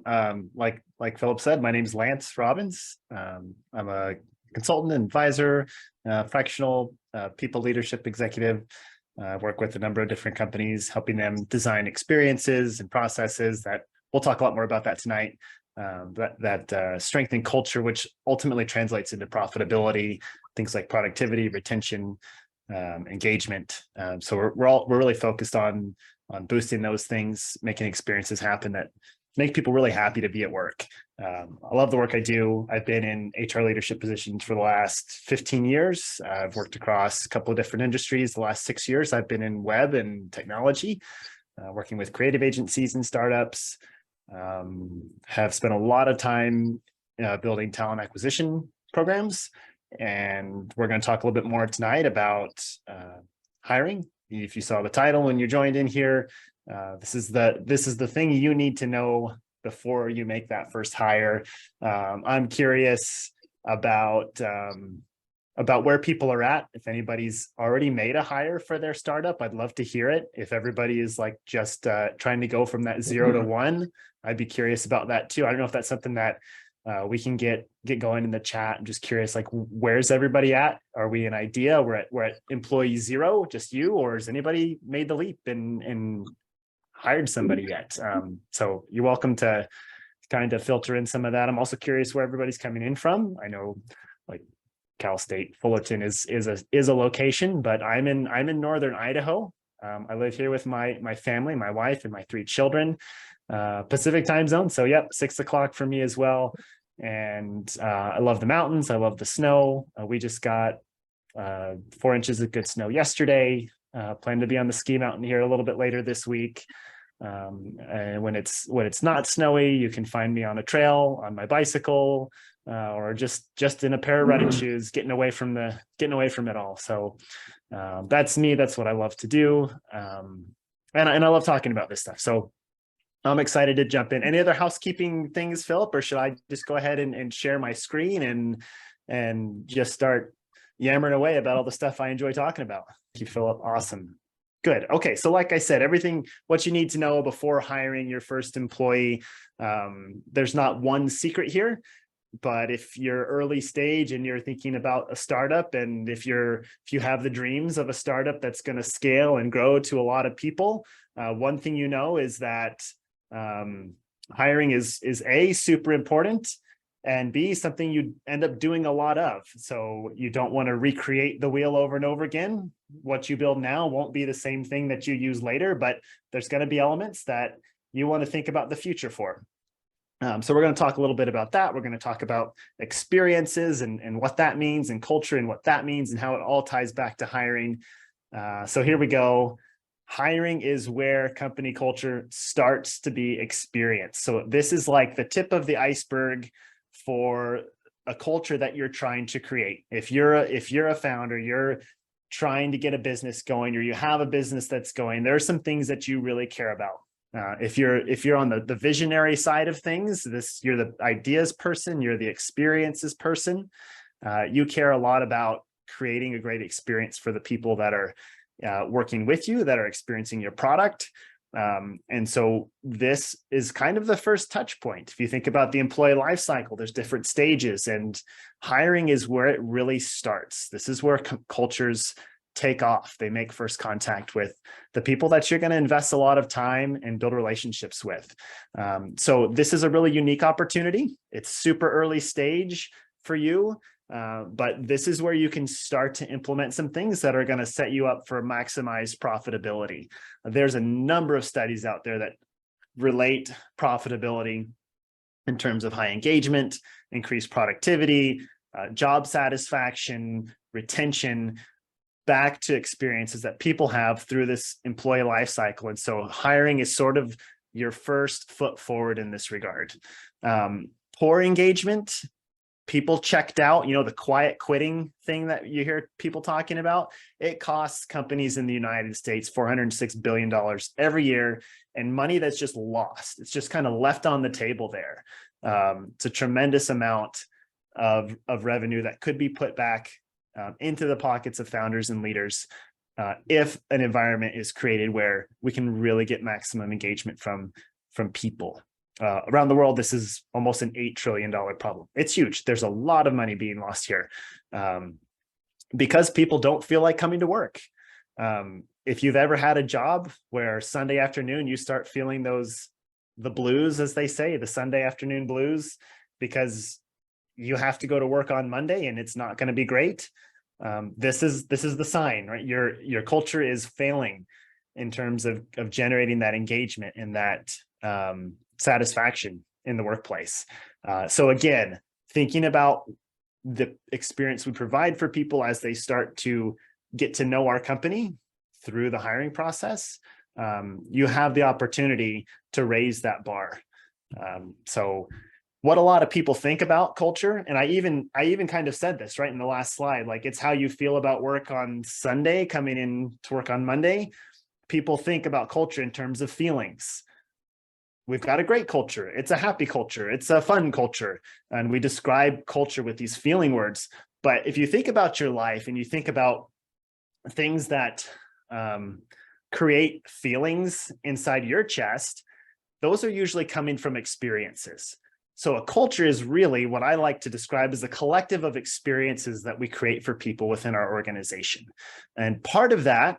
Like Philip said, my name is Lance Robbins. I'm a consultant and advisor, fractional people leadership executive. I work with a number of different companies, helping them design experiences and processes that we'll talk a lot more about that tonight. That strengthen culture, which ultimately translates into profitability, things like productivity, retention, engagement. So we're really focused on boosting those things, making experiences happen that make people really happy to be at work. I love the work I do. I've been in HR leadership positions for the last 15 years. I've worked across a couple of different industries. The last 6 years, I've been in web and technology, working with creative agencies and startups. Have spent a lot of time building talent acquisition programs. And we're going to talk a little bit more tonight about hiring. If you saw the title when you joined in here, this is the thing you need to know before you make that first hire. I'm curious about where people are at. If anybody's already made a hire for their startup, I'd love to hear it. If everybody is like just trying to go from that 0 to 1, I'd be curious about that too. I don't know if that's something that we can get going in the chat. I'm just curious, like, where's everybody at? Are we an idea? We're at employee 0, just you, or has anybody made the leap and hired somebody yet? So you're welcome to kind of filter in some of that. I'm also curious where everybody's coming in from. I know like Cal State Fullerton is a location, but I'm in northern Idaho. I live here with my family, my wife, and my 3 children. Pacific time zone, so yep, 6 o'clock for me as well. And I love the mountains. I love the snow. We just got 4 inches of good snow yesterday. Plan to be on the ski mountain here a little bit later this week. And when it's not snowy, you can find me on a trail, on my bicycle, or just in a pair of running shoes, getting away from it all. So that's me. That's what I love to do. And I love talking about this stuff. So I'm excited to jump in. Any other housekeeping things, Philip, or should I just go ahead and share my screen and just start yammering away about all the stuff I enjoy talking about? Thank you, Philip. Awesome. Good. Okay. So like I said, what you need to know before hiring your first employee, there's not one secret here, but if you're early stage and you're thinking about a startup, and if you have the dreams of a startup that's going to scale and grow to a lot of people, one thing you know is that hiring is A, super important, and B, something you end up doing a lot of. So you don't want to recreate the wheel over and over again. What you build now won't be the same thing that you use later, but there's going to be elements that you want to think about the future for. So we're going to talk a little bit about that. We're going to talk about experiences and what that means, and culture and what that means, and how it all ties back to hiring. So here we go. Hiring is where company culture starts to be experienced. So this is like the tip of the iceberg for a culture that you're trying to create. If you're a founder, you're trying to get a business going, or you have a business that's going, there are some things that you really care about. If you're on the visionary side of things, you're the ideas person, you're the experiences person. You care a lot about creating a great experience for the people that are working with you, that are experiencing your product. And so this is kind of the first touch point. If you think about the employee life cycle, there's different stages, and hiring is where it really starts. This is where cultures take off. They make first contact with the people that you're going to invest a lot of time and build relationships with. So this is a really unique opportunity. It's super early stage for you. But this is where you can start to implement some things that are going to set you up for maximized profitability. There's a number of studies out there that relate profitability in terms of high engagement, increased productivity, job satisfaction, retention, back to experiences that people have through this employee life cycle. And so hiring is sort of your first foot forward in this regard. Poor engagement, people checked out, the quiet quitting thing that you hear people talking about, it costs companies in the United States $406 billion every year, and money that's just lost. It's just kind of left on the table there. It's a tremendous amount of revenue that could be put back into the pockets of founders and leaders if an environment is created where we can really get maximum engagement from people. Around the world, this is almost an $8 trillion problem. It's huge. There's a lot of money being lost here because people don't feel like coming to work. If you've ever had a job where Sunday afternoon you start feeling the blues, as they say, the Sunday afternoon blues, because you have to go to work on Monday and it's not going to be great. This is the sign, right? Your culture is failing in terms of generating that engagement and that satisfaction in the workplace. So again, thinking about the experience we provide for people as they start to get to know our company through the hiring process, you have the opportunity to raise that bar. So what a lot of people think about culture, and I even kind of said this right in the last slide, like it's how you feel about work on Sunday coming in to work on Monday. People think about culture in terms of feelings. We've got a great culture. It's a happy culture. It's a fun culture. And we describe culture with these feeling words. But if you think about your life and you think about things that create feelings inside your chest, those are usually coming from experiences. So a culture is really what I like to describe as a collective of experiences that we create for people within our organization. And part of that,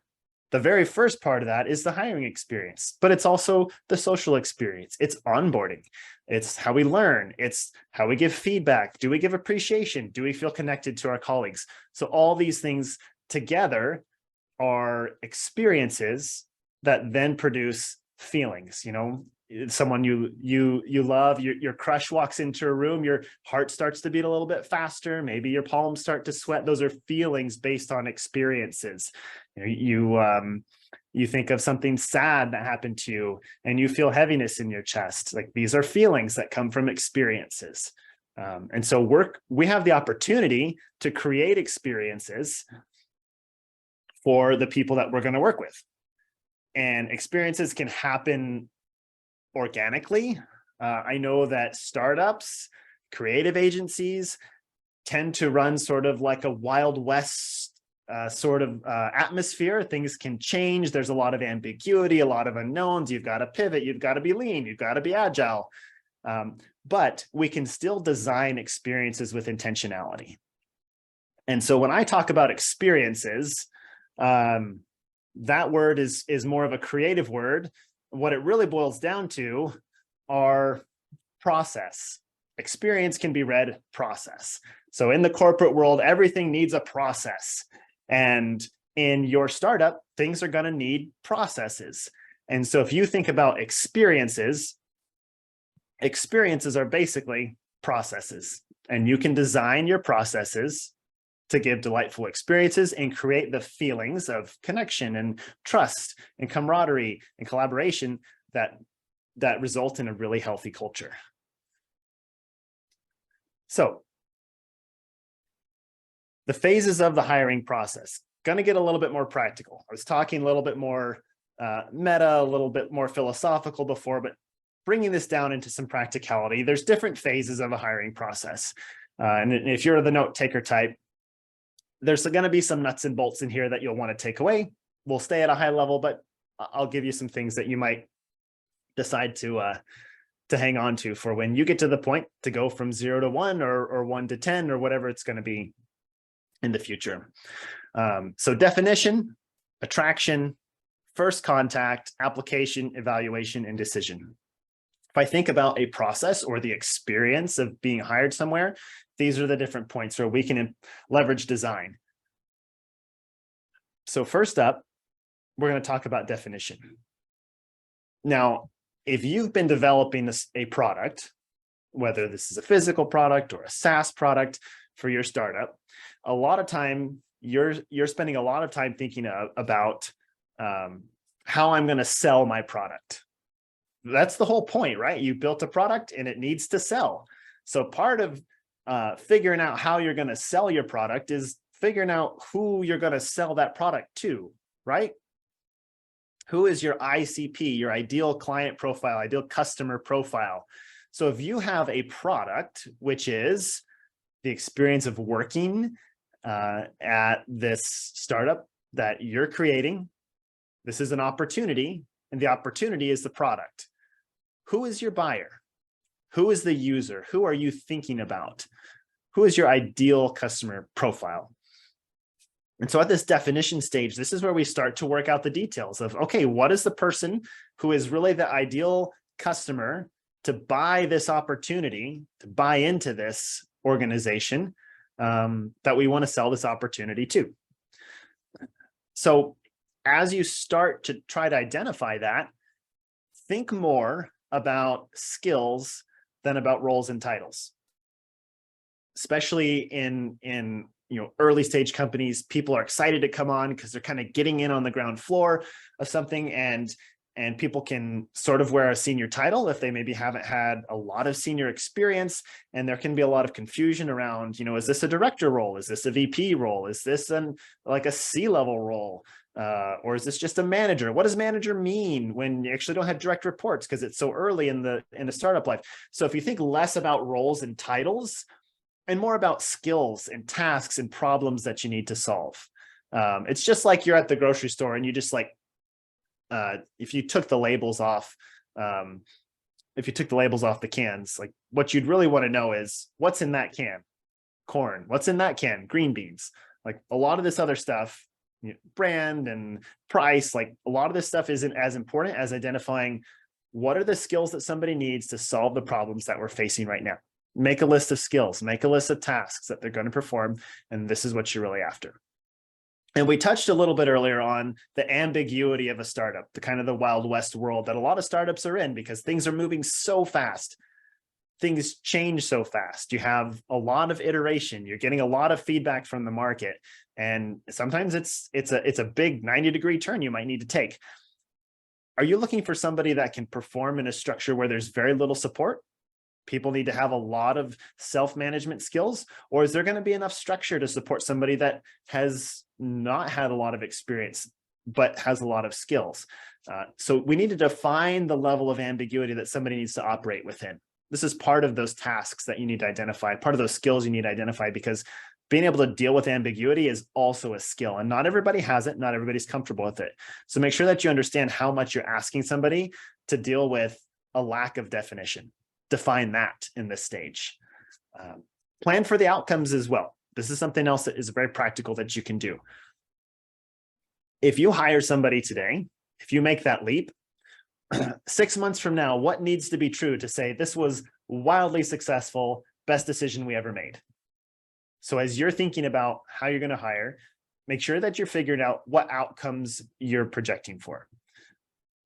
the very first part of that, is the hiring experience, but it's also the social experience. It's onboarding. It's how we learn. It's how we give feedback. Do we give appreciation? Do we feel connected to our colleagues? So all these things together are experiences that then produce feelings. You know, someone you love, your crush walks into a room, your heart starts to beat a little bit faster, maybe your palms start to sweat. Those are feelings based on experiences. You know, you think of something sad that happened to you and you feel heaviness in your chest. Like, these are feelings that come from experiences. And so we have the opportunity to create experiences for the people that we're going to work with. And experiences can happen organically. I know that startups, creative agencies tend to run sort of like a Wild West sort of atmosphere. Things can change. There's a lot of ambiguity, a lot of unknowns. You've got to pivot. You've got to be lean. You've got to be agile. But we can still design experiences with intentionality. And so when I talk about experiences, that word is more of a creative word. What it really boils down to are process. Experience can be read process. So in the corporate world, everything needs a process. And in your startup, things are going to need processes. And so if you think about experiences are basically processes. And you can design your processes to give delightful experiences and create the feelings of connection and trust and camaraderie and collaboration that result in a really healthy culture. So the phases of the hiring process, going to get a little bit more practical. I was talking a little bit more meta, a little bit more philosophical before, but bringing this down into some practicality. There's different phases of a hiring process. And if you're the note taker type, there's going to be some nuts and bolts in here that you'll want to take away. We'll stay at a high level, but I'll give you some things that you might decide to hang on to for when you get to the point to go from 0 to 1 or 1 to 10 or whatever it's going to be in the future. So definition, attraction, first contact, application, evaluation, and decision. If I think about a process or the experience of being hired somewhere, these are the different points where we can leverage design. So first up, we're going to talk about definition. Now, if you've been developing a product, whether this is a physical product or a SaaS product for your startup, a lot of time you're spending a lot of time thinking about how I'm going to sell my product. That's the whole point, right? You built a product and it needs to sell. So part of figuring out how you're going to sell your product is figuring out who you're going to sell that product to, right? Who is your ICP, your ideal client profile, ideal customer profile? So if you have a product, which is the experience of working at this startup that you're creating, this is an opportunity, and the opportunity is the product. Who is your buyer? Who is the user? Who are you thinking about? Who is your ideal customer profile? And so at this definition stage, this is where we start to work out the details of, okay, what is the person who is really the ideal customer to buy this opportunity, to buy into this organization that we want to sell this opportunity to? So as you start to try to identify that, think more about skills than about roles and titles. Especially in early stage companies, people are excited to come on because they're kind of getting in on the ground floor of something, and people can sort of wear a senior title if they maybe haven't had a lot of senior experience, and there can be a lot of confusion around, is this a director role? Is this a VP role? Is this like a C-level role? Or is this just a manager? What does manager mean when you actually don't have direct reports because it's so early in the startup life? So if you think less about roles and titles and more about skills and tasks and problems that you need to solve. It's just like you're at the grocery store and you just if you took the labels off, the cans, like what you'd really want to know is what's in that can? Corn. What's in that can? Green beans. Like a lot of this other stuff, brand and price, like a lot of this stuff isn't as important as identifying what are the skills that somebody needs to solve the problems that we're facing right now. Make a list of skills, make a list of tasks that they're going to perform, and this is what you're really after. And we touched a little bit earlier on the ambiguity of a startup, the kind of the Wild West world that a lot of startups are in because things are moving so fast. Things change so fast. You have a lot of iteration. You're getting a lot of feedback from the market. And sometimes it's a big 90-degree turn you might need to take. Are you looking for somebody that can perform in a structure where there's very little support? People need to have a lot of self-management skills, or is there going to be enough structure to support somebody that has not had a lot of experience, but has a lot of skills? So we need to define the level of ambiguity that somebody needs to operate within. This is part of those tasks that you need to identify, part of those skills you need to identify, because being able to deal with ambiguity is also a skill, and not everybody has it. Not everybody's comfortable with it. So make sure that you understand how much you're asking somebody to deal with a lack of definition. Define that in this stage. Plan for the outcomes as well. This is something else that is very practical that you can do. If you hire somebody today, if you make that leap, 6 months from now, what needs to be true to say this was wildly successful, best decision we ever made? So as you're thinking about how you're going to hire, make sure that you're figuring out what outcomes you're projecting for.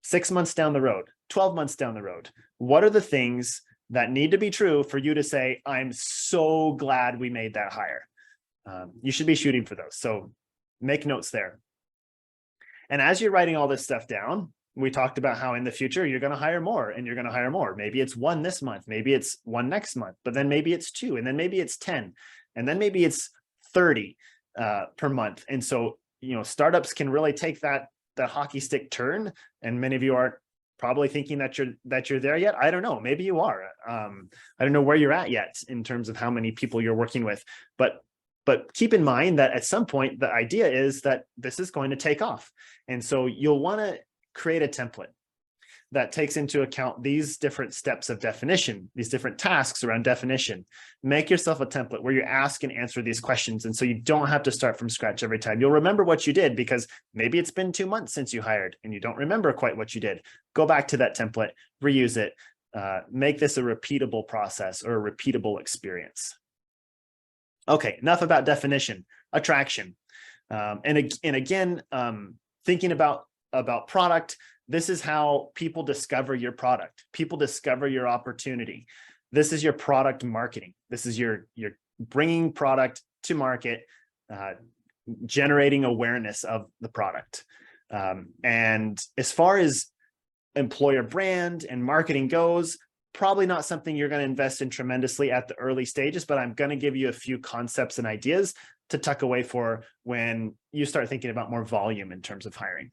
6 months down the road, 12 months down the road, what are the things that need to be true for you to say, I'm so glad we made that hire? You should be shooting for those. So make notes there. And as you're writing all this stuff down, we talked about how in the future, you're going to hire more and you're going to hire more. Maybe it's 1 this month, maybe it's 1 next month, but then maybe it's 2, and then maybe it's 10, and then maybe it's 30 per month. And so, startups can really take that hockey stick turn. And many of you aren't probably thinking that you're there yet. I don't know. Maybe you are. I don't know where you're at yet in terms of how many people you're working with, but keep in mind that at some point, the idea is that this is going to take off. And so you'll want to create a template that takes into account these different steps of definition, these different tasks around definition. Make yourself a template where you ask and answer these questions. And so you don't have to start from scratch every time. You'll remember what you did because maybe it's been 2 months since you hired and you don't remember quite what you did. Go back to that template, reuse it, make this a repeatable process or a repeatable experience. Okay, enough about definition, attraction. And again, thinking about product, this is how people discover your product. People discover your opportunity. This is your product marketing. This is your bringing product to market, generating awareness of the product. And as far as employer brand and marketing goes, probably not something you're going to invest in tremendously at the early stages, but I'm going to give you a few concepts and ideas to tuck away for when you start thinking about more volume in terms of hiring.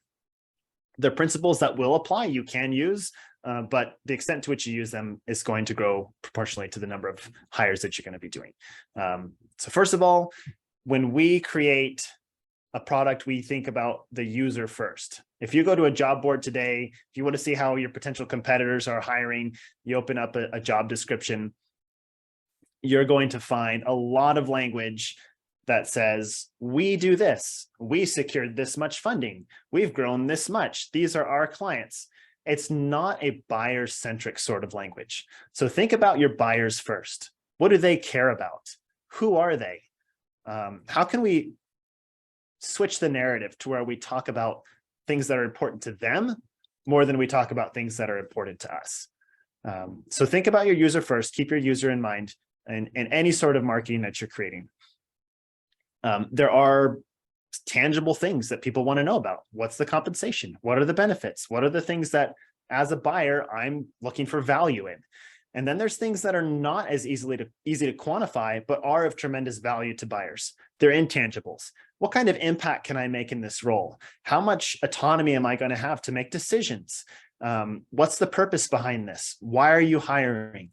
The principles that will apply, you can use, but the extent to which you use them is going to grow proportionally to the number of hires that you're going to be doing. So first of all, when we create a product, we think about the user first. If you go to a job board today, if you want to see how your potential competitors are hiring, you open up a job description, you're going to find a lot of language that says, we do this, we secured this much funding, we've grown this much, these are our clients. It's not a buyer-centric sort of language. So think about your buyers first. What do they care about? Who are they? How can we switch the narrative to where we talk about things that are important to them more than we talk about things that are important to us? So think about your user first, keep your user in mind in any sort of marketing that you're creating. There are tangible things that people want to know about. What's the compensation? What are the benefits? What are the things that as a buyer, I'm looking for value in? And then there's things that are not as easy to quantify, but are of tremendous value to buyers. They're intangibles. What kind of impact can I make in this role? How much autonomy am I going to have to make decisions? What's the purpose behind this? Why are you hiring?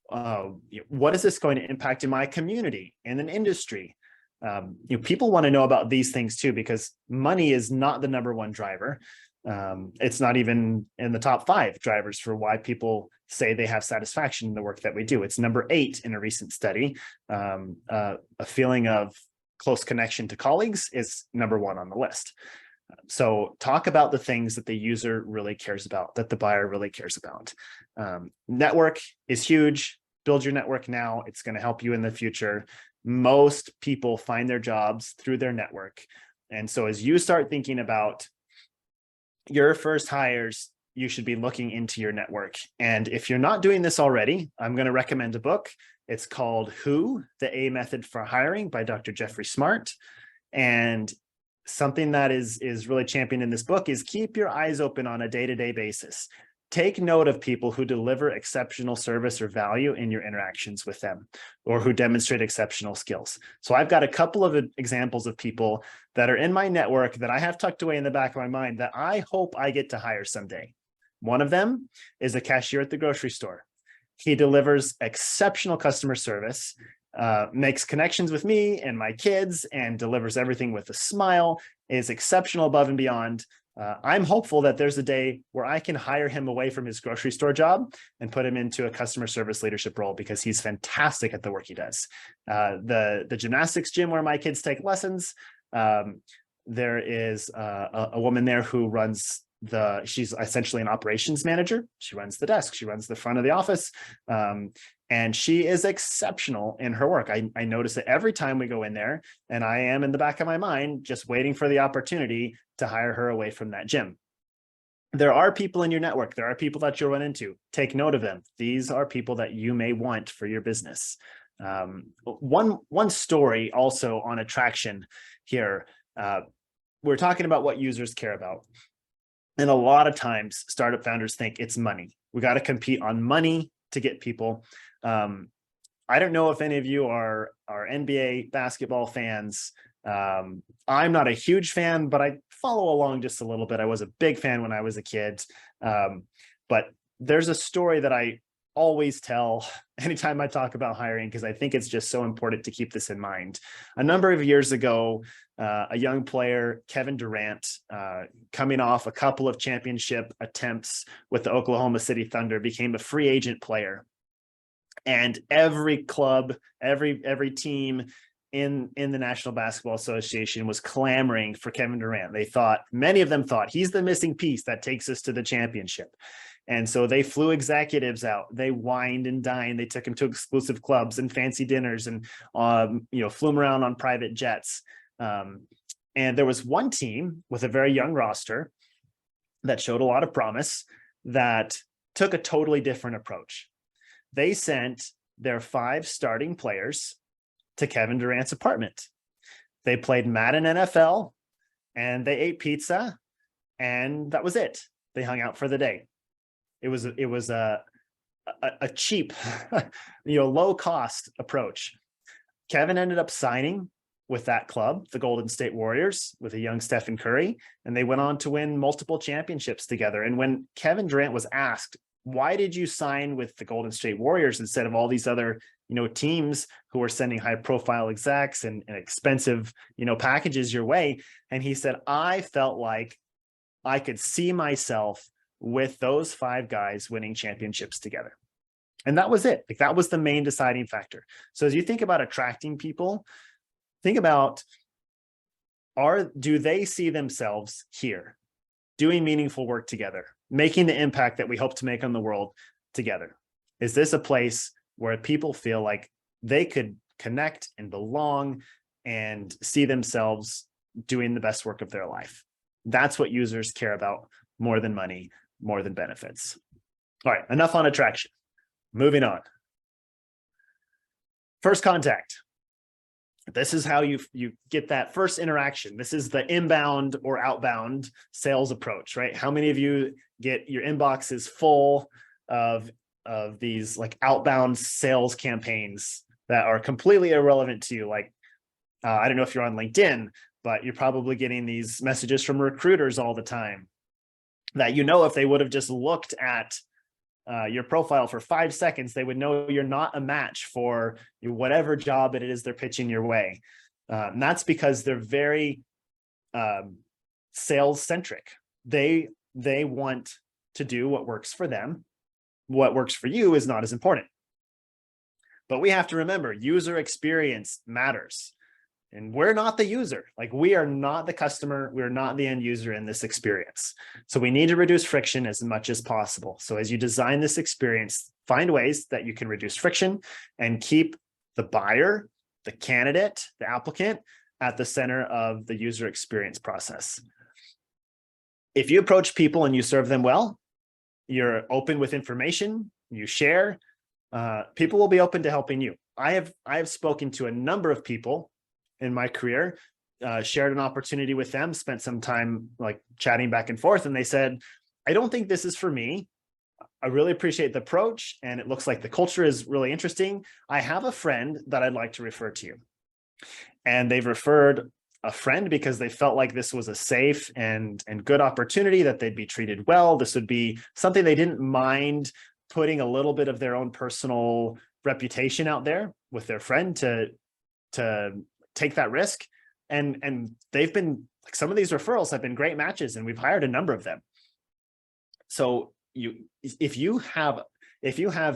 What is this going to impact in my community, in an industry? People want to know about these things too, because money is not the number one driver. It's not even in the top 5 drivers for why people say they have satisfaction in the work that we do. It's number 8 in a recent study. A feeling of close connection to colleagues is number 1 on the list. So talk about the things that the user really cares about, that the buyer really cares about. Network is huge. Build your network now. It's going to help you in the future. Most people find their jobs through their network. And so as you start thinking about your first hires, you should be looking into your network. And if you're not doing this already, I'm going to recommend a book. It's called Who, the A Method for Hiring by Dr. Jeffrey Smart. And something that is really championed in this book is keep your eyes open on a day-to-day basis. Take note of people who deliver exceptional service or value in your interactions with them, or who demonstrate exceptional skills. So I've got a couple of examples of people that are in my network that I have tucked away in the back of my mind that I hope I get to hire someday. One of them is a cashier at the grocery store. He delivers exceptional customer service, makes connections with me and my kids, and delivers everything with a smile, is exceptional above and beyond. I'm hopeful that there's a day where I can hire him away from his grocery store job and put him into a customer service leadership role, because he's fantastic at the work he does. The gymnastics gym where my kids take lessons, there is a woman there who runs she's essentially an operations manager. She runs the desk, she runs the front of the office. And she is exceptional in her work. I notice it every time we go in there, and I am in the back of my mind just waiting for the opportunity to hire her away from that gym. There are people in your network. There are people that you'll run into. Take note of them. These are people that you may want for your business. One story also on attraction here. We're talking about what users care about. And a lot of times startup founders think it's money. We got to compete on money to get people. I don't know if any of you are NBA basketball fans. I'm not a huge fan, but I follow along just a little bit. I was a big fan when I was a kid. But there's a story that I always tell anytime I talk about hiring, because I think it's just so important to keep this in mind. A number of years ago, a young player, Kevin Durant, coming off a couple of championship attempts with the Oklahoma City Thunder, became a free agent player. And every club, every team in the National Basketball Association was clamoring for Kevin Durant. Many of them thought he's the missing piece that takes us to the championship. And so they flew executives out. They wined and dined. They took him to exclusive clubs and fancy dinners, and flew him around on private jets. And there was one team with a very young roster that showed a lot of promise that took a totally different approach. They sent their 5 starting players to Kevin Durant's apartment. They played Madden NFL, and they ate pizza, and that was it. They hung out for the day. It was a cheap, low cost approach. Kevin ended up signing with that club, the Golden State Warriors, with a young Stephen Curry, and they went on to win multiple championships together. And when Kevin Durant was asked, Why did you sign with the Golden State Warriors instead of all these other, teams who are sending high profile execs and expensive, packages your way? And he said, I felt like I could see myself with those 5 guys winning championships together. And that was it. Like, that was the main deciding factor. So as you think about attracting people, think about, do they see themselves here doing meaningful work together, making the impact that we hope to make on the world together? Is this a place where people feel like they could connect and belong and see themselves doing the best work of their life? That's what users care about more than money, more than benefits. All right, enough on attraction. Moving on. First contact. This is how you get that first interaction. This is the inbound or outbound sales approach, right? How many of you get your inboxes full of these like outbound sales campaigns that are completely irrelevant to you? Like, I don't know if you're on LinkedIn, but you're probably getting these messages from recruiters all the time that, if they would have just looked at your profile for 5 seconds, they would know you're not a match for whatever job it is they're pitching your way. And that's because they're very sales centric. They want to do what works for them. What works for you is not as important. But we have to remember, user experience matters. And we're not the user. Like, we are not the customer. We're not the end user in this experience. So we need to reduce friction as much as possible. So as you design this experience, find ways that you can reduce friction and keep the buyer, the candidate, the applicant at the center of the user experience process. If you approach people and you serve them well, you're open with information, you share, people will be open to helping you. I have spoken to a number of people in my career, shared an opportunity with them, spent some time like chatting back and forth, and they said, I don't think this is for me. I really appreciate the approach, and it looks like the culture is really interesting. I have a friend that I'd like to refer to you. And they've referred a friend because they felt like this was a safe and good opportunity, that they'd be treated well. This would be something they didn't mind putting a little bit of their own personal reputation out there with their friend to take that risk. And they've been, like, some of these referrals have been great matches, and we've hired a number of them. So if you have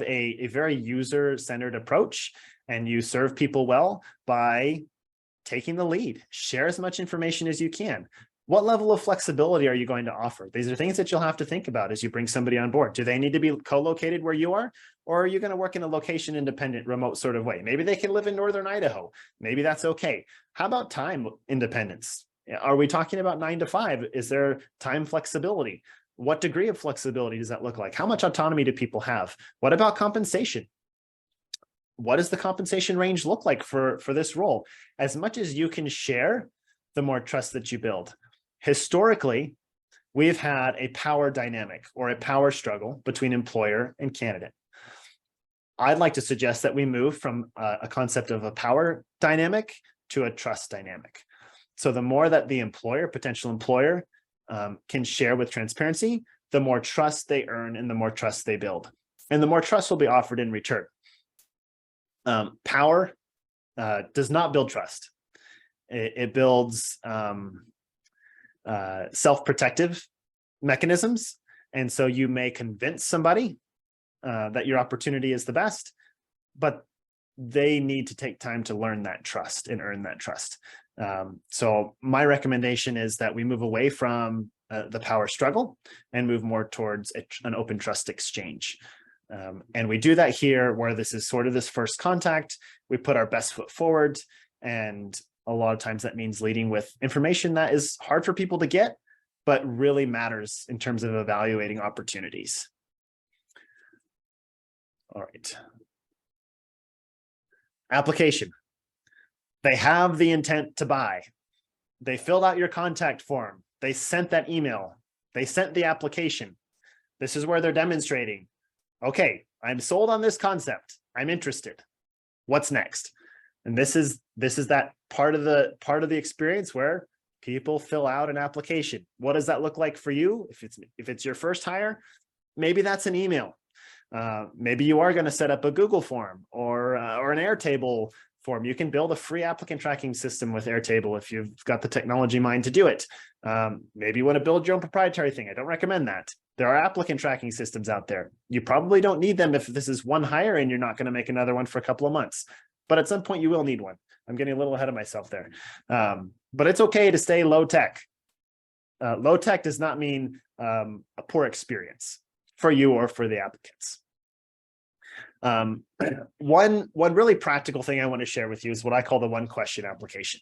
a very user-centered approach and you serve people well by taking the lead, share as much information as you can. What level of flexibility are you going to offer? These are things that you'll have to think about as you bring somebody on board. Do they need to be co-located where you are? Or are you going to work in a location independent, remote sort of way? Maybe they can live in Northern Idaho. Maybe that's okay. How about time independence? Are we talking about 9 to 5? Is there time flexibility? What degree of flexibility does that look like? How much autonomy do people have? What about compensation? What does the compensation range look like for this role? As much as you can share, the more trust that you build. Historically, we've had a power dynamic or a power struggle between employer and candidate. I'd like to suggest that we move from a concept of a power dynamic to a trust dynamic. So the more that the employer, potential employer, can share with transparency, the more trust they earn and the more trust they build. And the more trust will be offered in return. Power does not build trust. It builds self-protective mechanisms. And so you may convince somebody that your opportunity is the best, but they need to take time to learn that trust and earn that trust. So my recommendation is that we move away from the power struggle and move more towards an open trust exchange. And we do that here where this is sort of this first contact. We put our best foot forward, and a lot of times that means leading with information that is hard for people to get, but really matters in terms of evaluating opportunities. All right. Application. They have the intent to buy. They filled out your contact form. They sent that email. They sent the application. This is where they're demonstrating, okay, I'm sold on this concept. I'm interested. What's next? And this is that part of the experience where people fill out an application. What does that look like for you? If it's your first hire, maybe that's an email. Maybe you are going to set up a Google form or an Airtable form. You can build a free applicant tracking system with Airtable if you've got the technology mind to do it. Maybe you want to build your own proprietary thing. I don't recommend that. There are applicant tracking systems out there. You probably don't need them if this is one hire and you're not going to make another one for a couple of months. But at some point you will need one. I'm getting a little ahead of myself there. But it's okay to stay low tech. Low tech does not mean a poor experience for you or for the applicants. One really practical thing I want to share with you is what I call the one question application.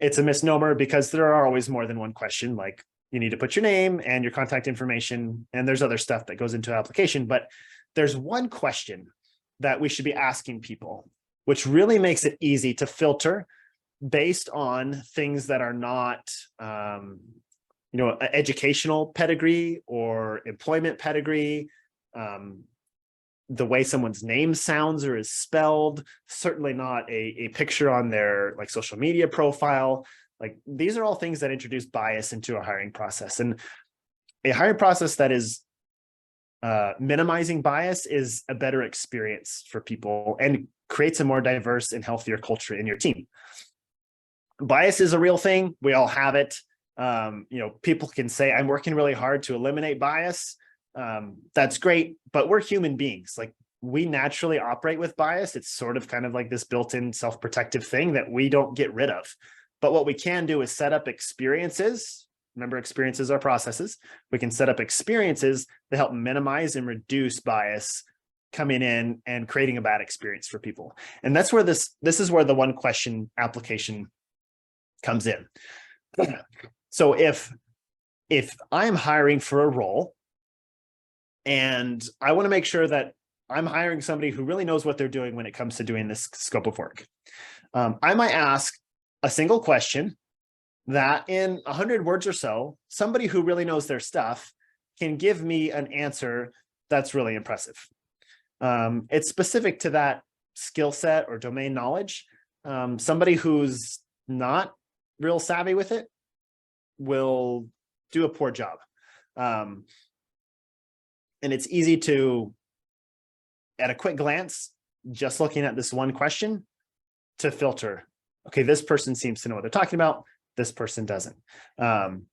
It's a misnomer because there are always more than one question. Like, you need to put your name and your contact information, and there's other stuff that goes into application, but there's one question that we should be asking people, which really makes it easy to filter based on things that are not educational pedigree or employment pedigree, the way someone's name sounds or is spelled, certainly not a picture on their like social media profile. Like, these are all things that introduce bias into a hiring process, and a hiring process that is minimizing bias is a better experience for people and creates a more diverse and healthier culture in your team. Bias is a real thing. We all have it. People can say, I'm working really hard to eliminate bias. That's great, but we're human beings. Like, we naturally operate with bias. It's sort of kind of like this built-in self-protective thing that we don't get rid of. But what we can do is set up experiences. Remember, experiences are processes. We can set up experiences that help minimize and reduce bias coming in and creating a bad experience for people. And that's where this is where the one question application comes in. So if I'm hiring for a role and I want to make sure that I'm hiring somebody who really knows what they're doing when it comes to doing this scope of work, I might ask a single question that in 100 words or so, somebody who really knows their stuff can give me an answer that's really impressive. It's specific to that skill set or domain knowledge. Somebody who's not real savvy with it will do a poor job. And it's easy to, at a quick glance, just looking at this one question, to filter, okay, this person seems to know what they're talking about, this person doesn't. And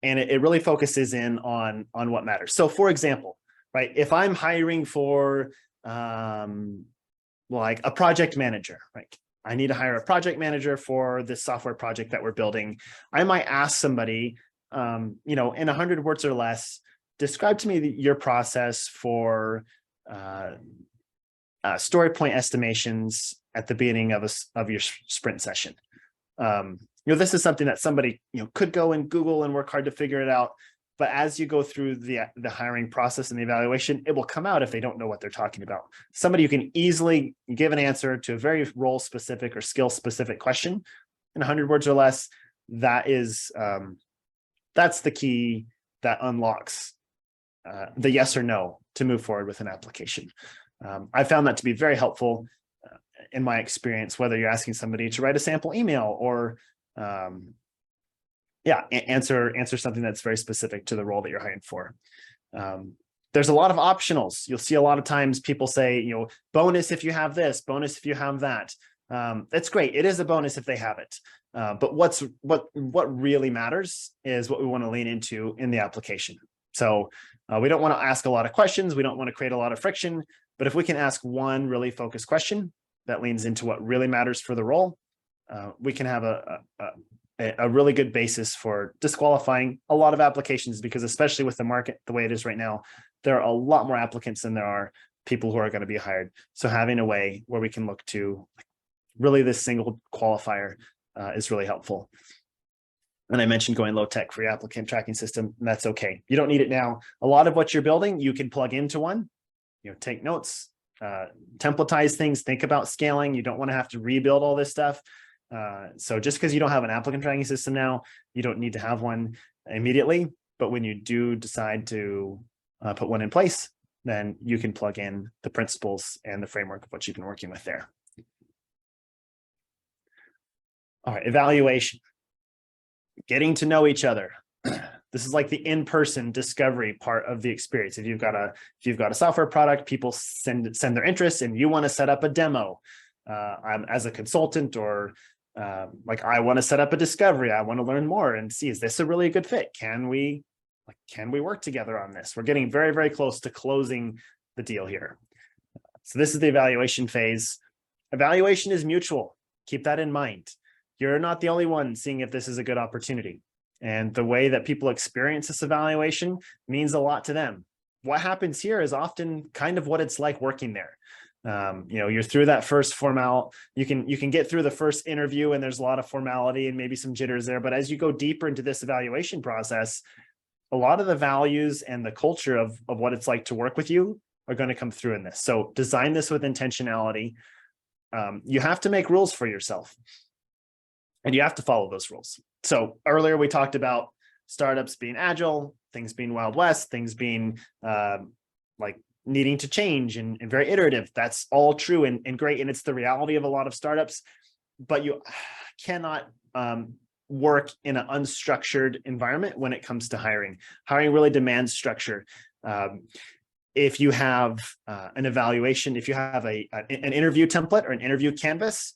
it really focuses in on what matters. So for example, right, if I'm hiring for like a project manager, right? I need to hire a project manager for this software project that we're building. I might ask somebody, in 100 words or less, describe to me your process for story point estimations at the beginning of your sprint session. This is something that somebody could go and Google and work hard to figure it out. But as you go through the hiring process and the evaluation, it will come out if they don't know what they're talking about. Somebody who can easily give an answer to a very role-specific or skill-specific question in 100 words or less, that's the key that unlocks the yes or no to move forward with an application. I found that to be very helpful in my experience, whether you're asking somebody to write a sample email or answer something that's very specific to the role that you're hiring for. There's a lot of optionals. You'll see a lot of times people say, bonus if you have this, bonus if you have that. That's great. It is a bonus if they have it. But what really matters is what we want to lean into in the application. So we don't want to ask a lot of questions. We don't want to create a lot of friction. But if we can ask one really focused question that leans into what really matters for the role, we can have a really good basis for disqualifying a lot of applications, because especially with the market the way it is right now, there are a lot more applicants than there are people who are going to be hired. So having a way where we can look to really this single qualifier is really helpful. And I mentioned going low tech for your applicant tracking system, and that's okay. You don't need it now. A lot of what you're building, you can plug into one, take notes, templatize things, think about scaling. You don't want to have to rebuild all this stuff. So just because you don't have an applicant tracking system now, you don't need to have one immediately. But when you do decide to put one in place, then you can plug in the principles and the framework of what you've been working with there. All right, evaluation. Getting to know each other. This is like the in-person discovery part of the experience. If you've got a software product, people send their interest, and you want to set up a demo. I'm as a consultant, or like I want to set up a discovery. I want to learn more and see, is this a really good fit? Can we work together on this? We're getting very, very close to closing the deal here. So this is the evaluation phase. Evaluation is mutual. Keep that in mind. You're not the only one seeing if this is a good opportunity. And the way that people experience this evaluation means a lot to them. What happens here is often kind of what it's like working there. You're through that first you can get through the first interview, and there's a lot of formality and maybe some jitters there. But as you go deeper into this evaluation process, a lot of the values and the culture of what it's like to work with you are going to come through in this. So design this with intentionality. You have to make rules for yourself, and you have to follow those rules. So earlier we talked about startups being agile, things being Wild West, things being like needing to change and very iterative. That's all true and great. And it's the reality of a lot of startups, but you cannot work in an unstructured environment when it comes to hiring. Hiring really demands structure. If you have an evaluation, if you have an interview template or an interview canvas,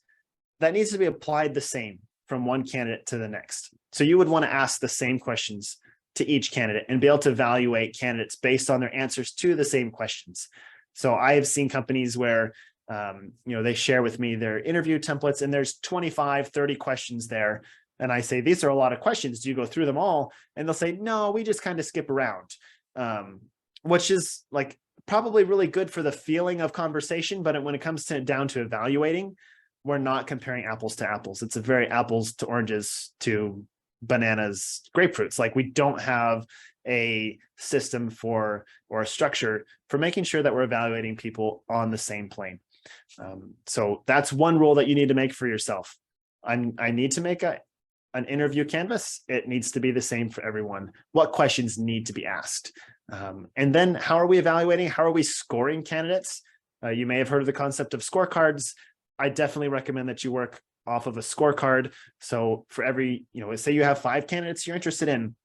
that needs to be applied the same from one candidate to the next. So you would want to ask the same questions to each candidate and be able to evaluate candidates based on their answers to the same questions. So I have seen companies where they share with me their interview templates, and there's 25, 30 questions there. And I say, these are a lot of questions. Do you go through them all? And they'll say, no, we just kind of skip around, which is like probably really good for the feeling of conversation. But when it comes down to evaluating, we're not comparing apples to apples. It's a very apples to oranges to bananas, grapefruits. Like, we don't have a system or a structure for making sure that we're evaluating people on the same plane. So that's one rule that you need to make for yourself. I need to make an interview canvas. It needs to be the same for everyone. What questions need to be asked? And then how are we evaluating? How are we scoring candidates? You may have heard of the concept of scorecards. I definitely recommend that you work off of a scorecard. So for every, say you have 5 candidates you're interested in,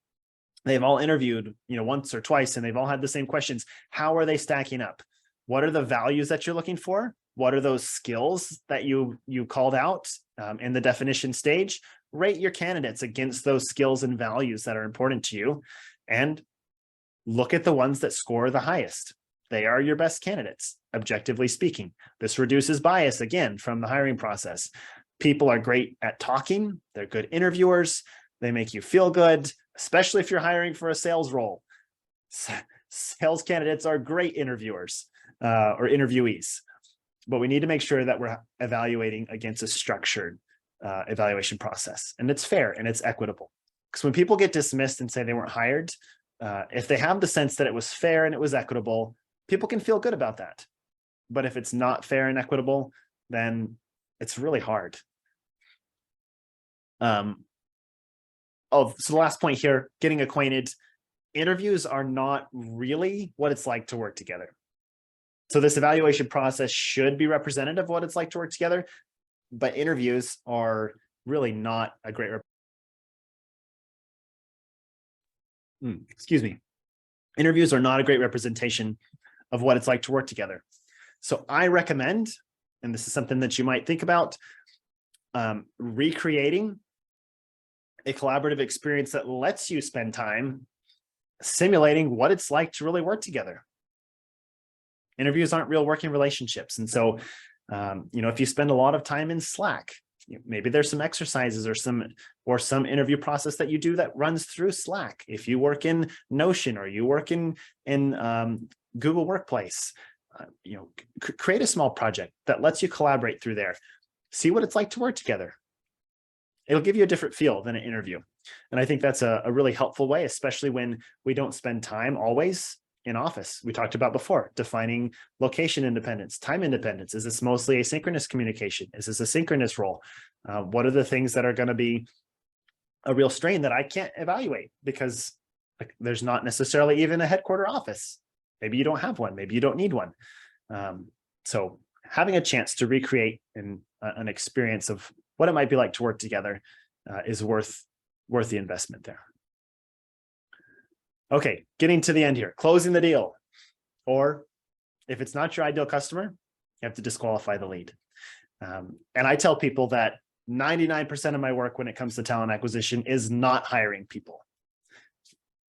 they've all interviewed, once or twice, and they've all had the same questions. How are they stacking up? What are the values that you're looking for? What are those skills that you called out in the definition stage? Rate your candidates against those skills and values that are important to you, and look at the ones that score the highest. They are your best candidates, objectively speaking. This reduces bias, again, from the hiring process. People are great at talking. They're good interviewers. They make you feel good, especially if you're hiring for a sales role. Sales candidates are great interviewers or interviewees, but we need to make sure that we're evaluating against a structured evaluation process, and it's fair and it's equitable. Because when people get dismissed and say they weren't hired, if they have the sense that it was fair and it was equitable, people can feel good about that. But if it's not fair and equitable, then it's really hard. So the last point here, getting acquainted. Interviews are not really what it's like to work together. So this evaluation process should be representative of what it's like to work together, but interviews are really not a great Interviews are not a great representation of what it's like to work together. So I recommend, and this is something that you might think about, recreating a collaborative experience that lets you spend time simulating what it's like to really work together. Interviews aren't real working relationships. And so, if you spend a lot of time in Slack, maybe there's some exercises or some interview process that you do that runs through Slack. If you work in Notion or you work in Google Workplace, create a small project that lets you collaborate through there. See what it's like to work together. It'll give you a different feel than an interview. And I think that's a really helpful way, especially when we don't spend time always in office. We talked about before, defining location independence, time independence. Is this mostly asynchronous communication? Is this a synchronous role? What are the things that are going to be a real strain that I can't evaluate because there's not necessarily even a headquarter office? Maybe you don't have one. Maybe you don't need one. So having a chance to recreate an experience of what it might be like to work together is worth the investment there. Okay, getting to the end here, closing the deal. Or if it's not your ideal customer, you have to disqualify the lead. And I tell people that 99% of my work when it comes to talent acquisition is not hiring people.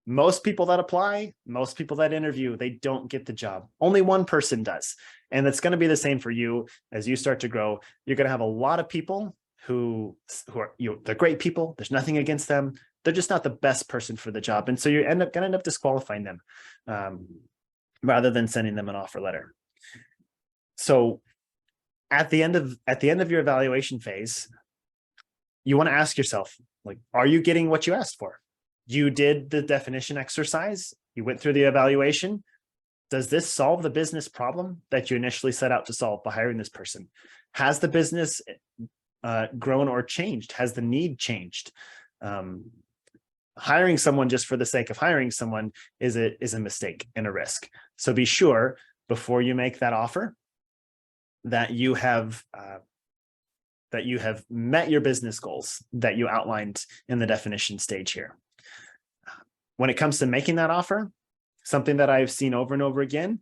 Most people that apply, most people that interview, they don't get the job. Only one person does. And it's going to be the same for you as you start to grow. You're going to have a lot of people who are, they're great people. There's nothing against them. They're just not the best person for the job. And so you're going to end up disqualifying them rather than sending them an offer letter. So at the end of your evaluation phase, you want to ask yourself, like, are you getting what you asked for? You did the definition exercise. You went through the evaluation. Does this solve the business problem that you initially set out to solve by hiring this person? Has the business grown or changed? Has the need changed? Hiring someone just for the sake of hiring someone is a mistake and a risk. So be sure before you make that offer that you have met your business goals that you outlined in the definition stage here. When it comes to making that offer, something that I've seen over and over again,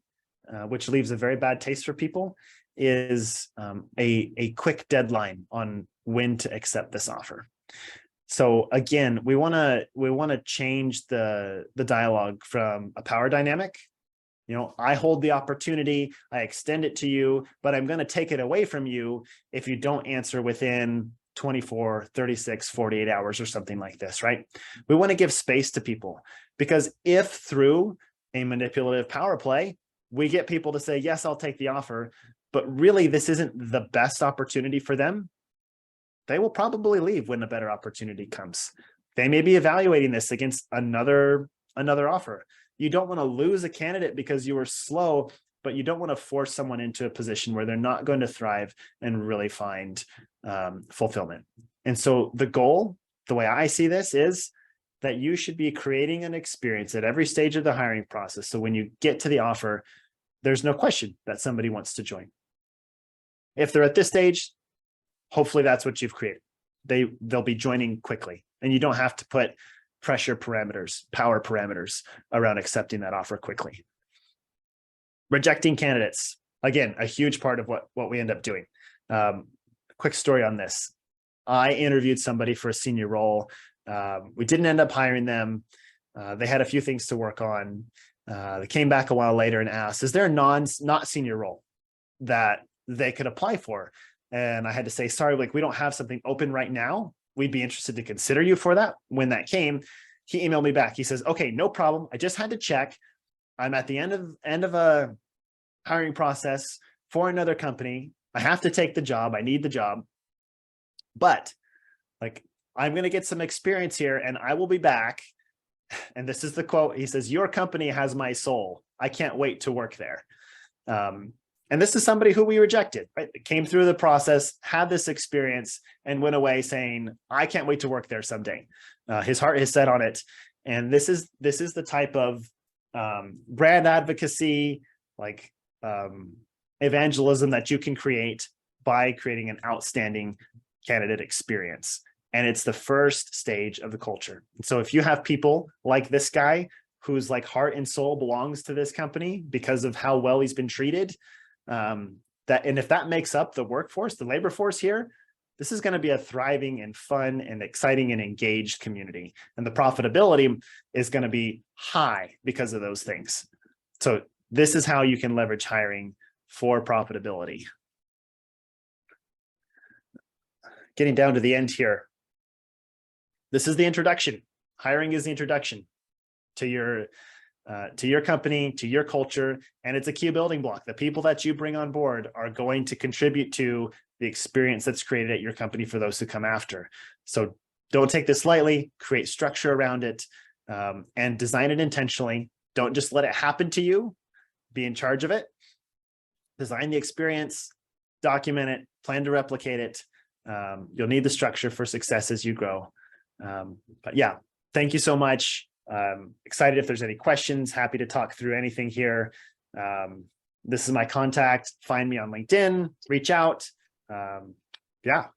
which leaves a very bad taste for people, is a quick deadline on when to accept this offer. So again, we want to change the dialogue from a power dynamic. I hold the opportunity, I extend it to you, but I'm going to take it away from you if you don't answer within 24, 36, 48 hours or something like this, right? We want to give space to people, because if through a manipulative power play, we get people to say, yes, I'll take the offer, but really this isn't the best opportunity for them, they will probably leave when a better opportunity comes. They may be evaluating this against another offer. You don't want to lose a candidate because you were slow, but you don't want to force someone into a position where they're not going to thrive and really find fulfillment. And so the goal, the way I see this, is that you should be creating an experience at every stage of the hiring process. So when you get to the offer, there's no question that somebody wants to join. If they're at this stage, hopefully that's what you've created. They'll be joining quickly, and you don't have to put pressure parameters, power parameters around accepting that offer quickly. Rejecting candidates, again, a huge part of what we end up doing. Quick story on this. I interviewed somebody for a senior role. We didn't end up hiring them. They had a few things to work on. They came back a while later and asked, is there a not senior role that they could apply for? And I had to say, sorry, we don't have something open right now. We'd be interested to consider you for that. When that came, he emailed me back. He says, okay, no problem. I just had to check. I'm at the end of a hiring process for another company. I have to take the job. I need the job. But I'm going to get some experience here and I will be back. And this is the quote. He says, your company has my soul. I can't wait to work there. And this is somebody who we rejected, right? Came through the process, had this experience, and went away saying, I can't wait to work there someday. His heart is set on it. And this is the type of brand advocacy, evangelism that you can create by creating an outstanding candidate experience. And it's the first stage of the culture. So if you have people like this guy whose heart and soul belongs to this company because of how well he's been treated, and if that makes up the workforce, the labor force here, this is going to be a thriving and fun and exciting and engaged community. And the profitability is going to be high because of those things. So this is how you can leverage hiring for profitability. Getting down to the end here. This is the introduction. Hiring is the introduction to your company, to your culture, and it's a key building block. The people that you bring on board are going to contribute to the experience that's created at your company for those who come after. So don't take this lightly, create structure around it, and design it intentionally. Don't just let it happen to you, be in charge of it. Design the experience, document it, plan to replicate it. You'll need the structure for success as you grow. But yeah, thank you so much. Excited if there's any questions, happy to talk through anything here. This is my contact. Find me on LinkedIn, reach out. Yeah,